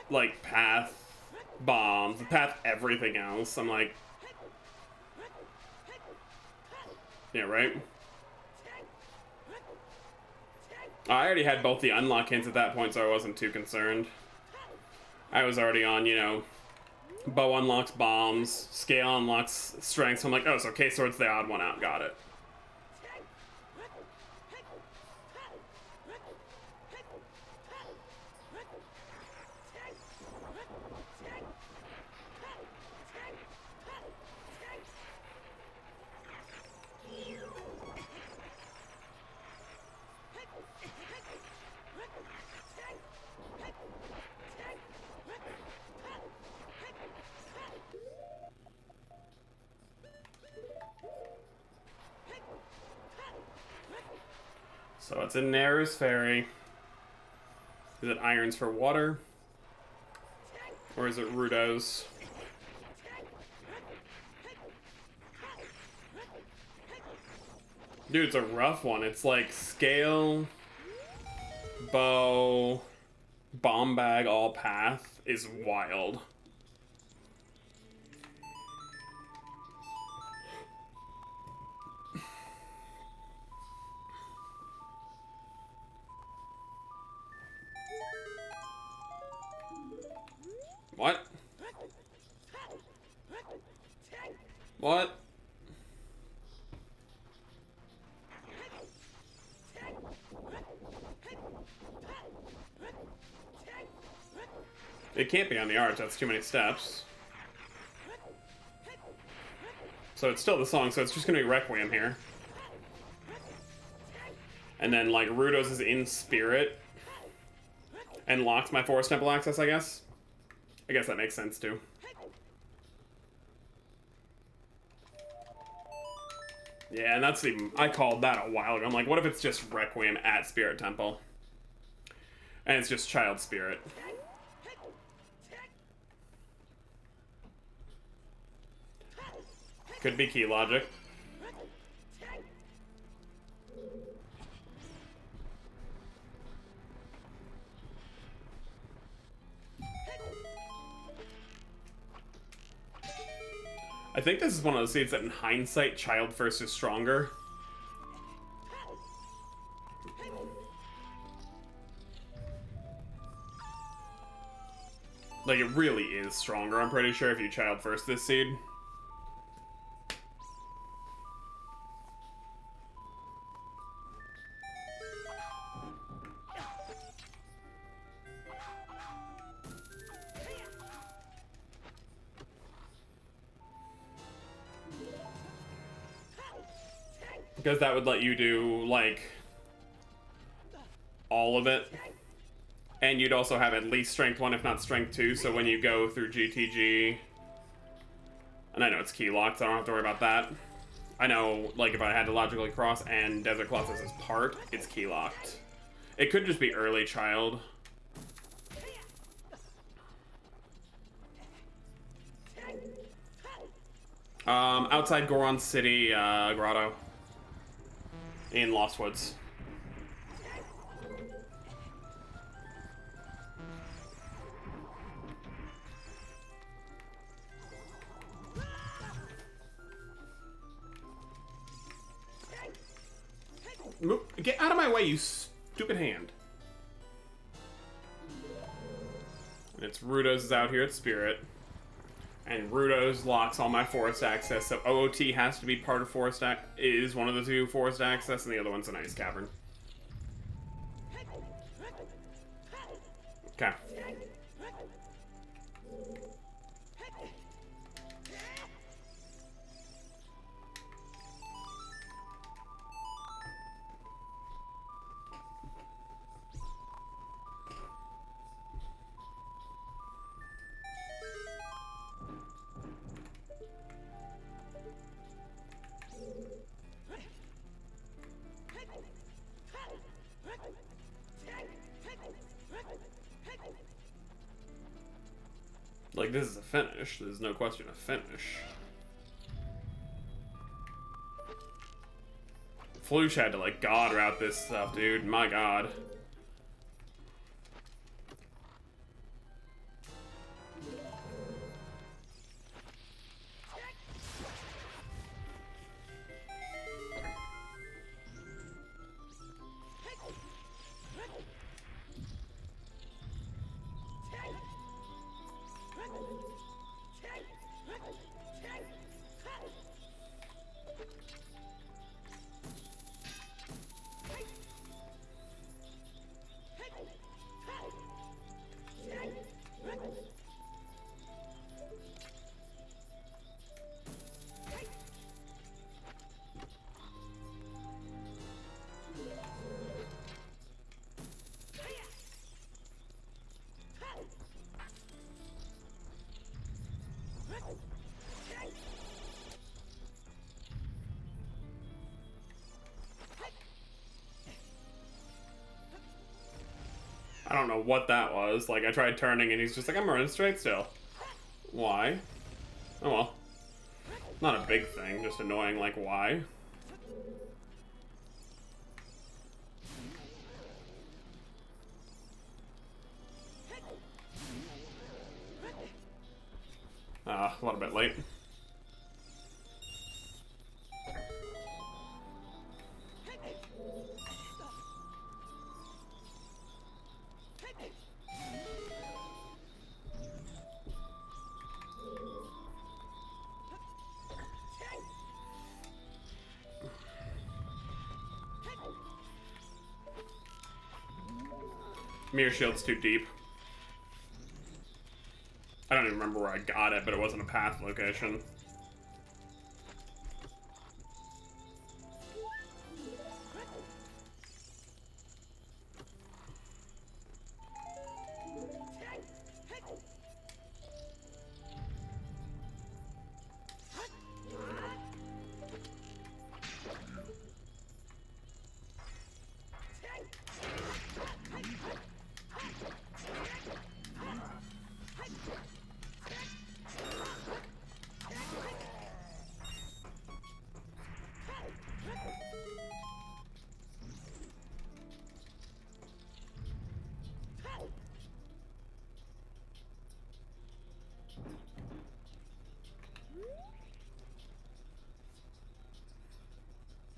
like, path bombs, path everything else, I'm like, yeah, right? I already had both the unlock hints at that point, so I wasn't too concerned. I was already on, you know, bow unlocks bombs, scale unlocks strength, so I'm like, oh, so K-Sword's the odd one out, got it. So it's a Naru's Fairy. Is it Irons for water? Or is it Rudo's? Dude, it's a rough one. It's like Scale, Bow, Bomb Bag, all path is wild. What? What? It can't be on the arch, that's too many steps. So it's still the song, so it's just gonna be Requiem here. And then, like, Rudo's is in spirit and locks my Forest Temple access, I guess. I guess that makes sense, too. Yeah, and that's even... I called that a while ago. I'm like, what if it's just Requiem at Spirit Temple? And it's just Child Spirit. Could be key logic. I think this is one of those seeds that in hindsight, Child First is stronger. Like, it really is stronger, I'm pretty sure, if you Child First this seed. Because that would let you do, like, all of it. And you'd also have at least Strength 1, if not Strength 2, so when you go through GTG... And I know it's key locked, so I don't have to worry about that. I know, like, if I had to logically cross and Desert Colossus as part, it's key locked. It could just be early Child. Outside Goron City, Grotto. In Lost Woods. Get out of my way, you stupid hand. And it's Rudo's is out here at Spirit. And Rudo's locks all my forest access, so OOT has to be part of forest is one of the two forest access, and the other one's an ice cavern. Okay. Like, this is a finish. There's no question a finish. Fluche had to, like, god route this stuff, dude. My god. I don't know what that was. Like, I tried turning and he's just like, I'm running straight still. Why? Oh well. Not a big thing, just annoying, like, why? A little bit late. Mirror Shield's too deep. I don't even remember where I got it, but it wasn't a path location.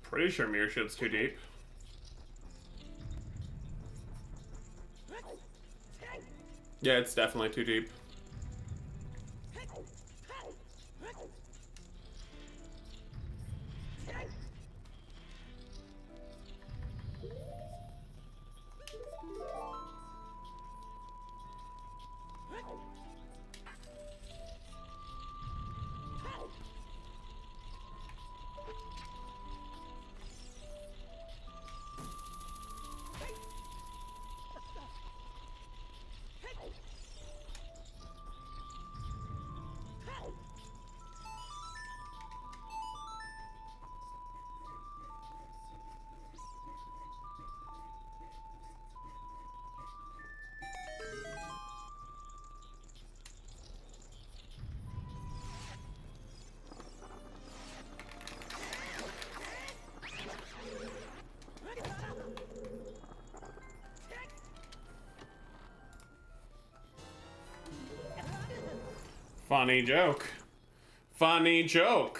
Pretty sure Mirror Shield's too deep. Yeah, it's definitely too deep. Funny joke. Funny joke.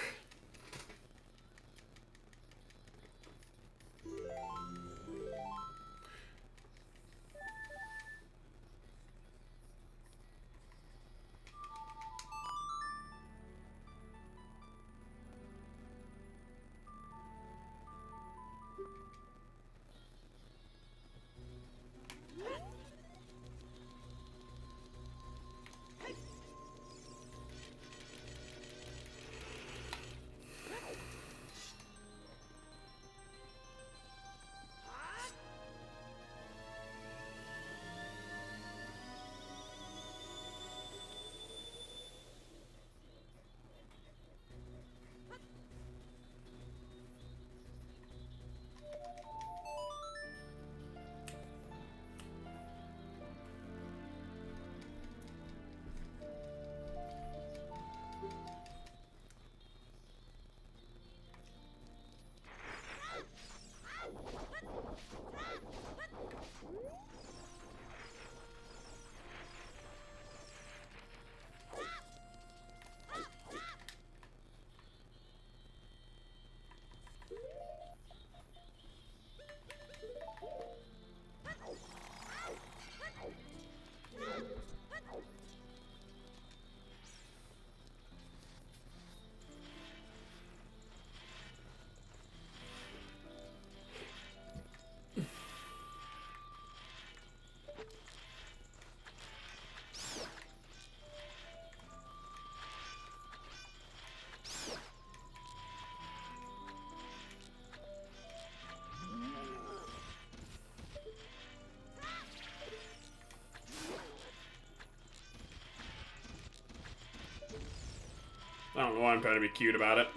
I don't know why I'm trying to be cute about it.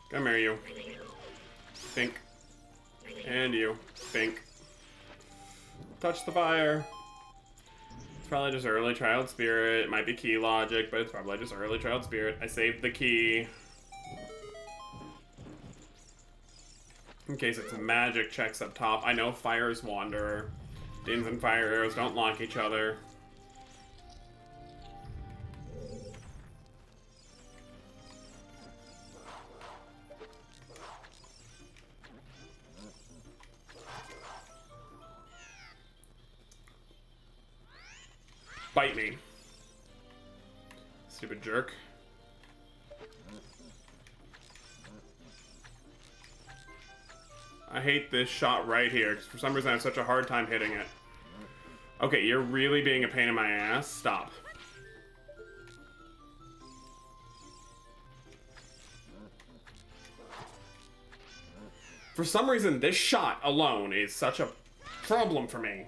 Come here, you. Think. And you. Think. Touch the fire. probably just early child spirit. It might be key logic, but it's probably just early child spirit. I saved the key. In case it's magic checks up top. I know Fire's Wanderer. Demons and fire arrows don't lock each other. Bite me. Stupid jerk. I hate this shot right here, because for some reason I have such a hard time hitting it. Okay, you're really being a pain in my ass. Stop. For some reason, this shot alone is such a problem for me.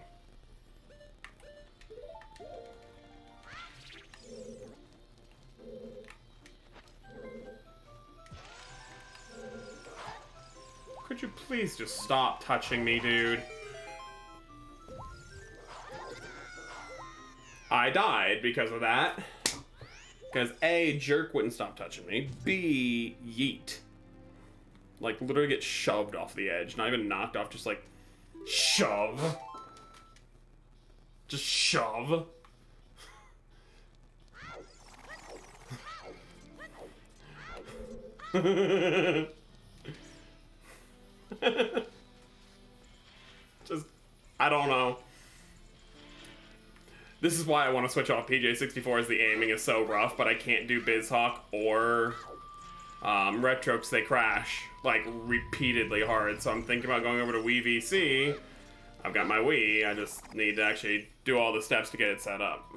Could you please just stop touching me, dude? I died because of that. Because A, jerk wouldn't stop touching me. B, yeet. Like, literally get shoved off the edge. Not even knocked off, just like, shove. Just shove. Just, I don't know. This is why I want to switch off PJ64, as the aiming is so rough, but I can't do BizHawk or Retro because they crash, like, repeatedly hard. So I'm thinking about going over to Wii VC. I've got my Wii, I just need to actually do all the steps to get it set up.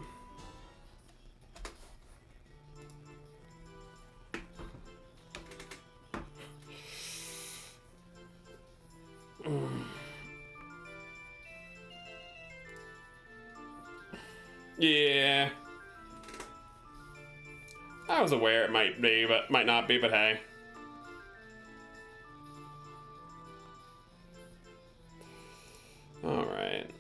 Yeah. I was aware it might be, but might not be, but hey. All right.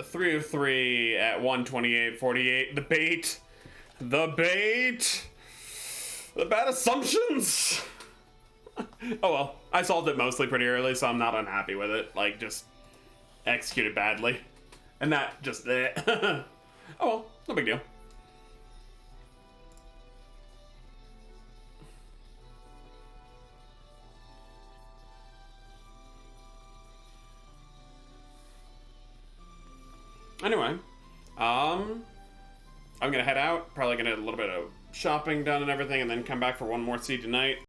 Three of three at 128.48. The bait. The bait. The bad assumptions. Oh well, I solved it mostly pretty early, so I'm not unhappy with it. Like, just executed badly. And that just... oh well, no big deal. Anyway, I'm gonna head out, probably gonna get a little bit of shopping done and everything, and then come back for one more seed tonight.